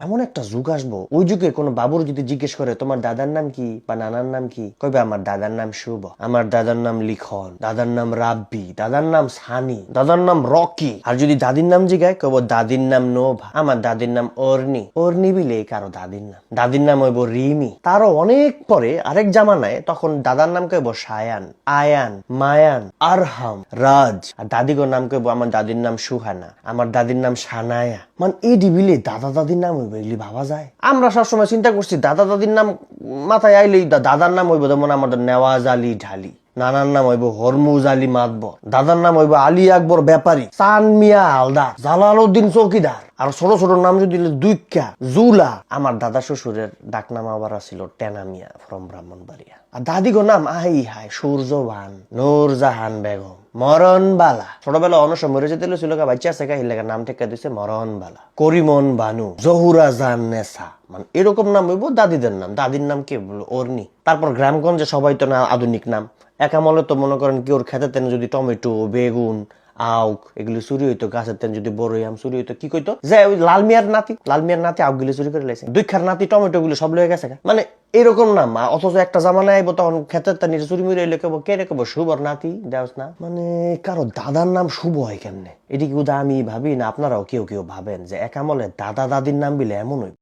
এমন একটা যুগ আসবো, ওই যুগে কোনো বাবুর যদি জিজ্ঞেস করে তোমার দাদার নাম কি বা নানার নাম কি, কইবে আমার দাদার নাম শুভ, আমার দাদার নাম লিখন, দাদার নাম রাব্বি, দাদার নাম সানি, দাদার নাম রকি। আর যদি দাদির নাম জিগায় কইব দাদির নাম নোভা, আমার দাদির নাম অর্নি। অর্নি বিলে কারো দাদির নাম, দাদির নাম হইব রিমি। তারও অনেক পরে আরেক জামানায় তখন দাদার নাম কইব সায়ান, আয়ান, মায়ান, আরহাম, রাজ। আর দাদিগোর নাম কইব আমার দাদির নাম সুহানা, আমার দাদির নাম সানায়া। মানে এই ডিবিলে দাদা দাদির নাম হইব, এগুলি ভাবা যায়? আমরা সবসময় চিন্তা করছি দাদা দাদির নাম মাথায় আইলেই দাদার নাম হইব যেমন আমাদের নেওয়াজ আলী ঢালি, নানার নাম হইব হরমুজ আলী মাতবর, দাদার নাম হইব আলী আকবর ব্যাপারী, চান মিয়া হালদার, জালালউদ্দিন চৌকিদার। আর ছোট ছোট নাম যদি দুইকা, জুলা। আমার দাদা শ্বশুরের ডাকনাম আবার ছিল টেনা মিয়া ফ্রম ব্রাহ্মণবাড়িয়া। আর দাদিগো নাম আই হাই সূর্যবান, নূরজাহান বেগম, মরণবালা। ছোটবেলা অনেক মরে যেতে ছিল বাচ্চা আছে হিলেগা নাম টেকা দিছে মরণবালা, করিমন বানু, জহুরা জান নেসা। মানে এরকম নাম হইব দাদিদের নাম। দাদির নাম কে বললো অর্নি। তারপর গ্রামগঞ্জে সবাই তো না আধুনিক নাম। একামলে তো মনে করেন কি ওর খেতে তেন যদি টমেটো, বেগুন, আউক এগুলি চুরি হইতো, গাছের তেন যদি বড়ই আম চুরি হইতো, কি কইতো যে ওই লাল মিয়ার নাতি আউক গুলি চুরি করে লাইছে, দুইখার নাতি টমেটো গুলি সব লয়ে গেছে। মানে এরকম নাম। অথচ একটা জামানায় আইবো তখন ক্ষেতের তা নিচে চুরি মুড়ি এলে কেবো কে রে, কেবো শুভর নাতি দেওস না। মানে কারো দাদার নাম শুভ হয় কেমনে? এটি কি আমি ভাবি না আপনারাও কেউ কেউ ভাবেন যে একামলে দাদা দাদির নাম বিলে এমন হইব?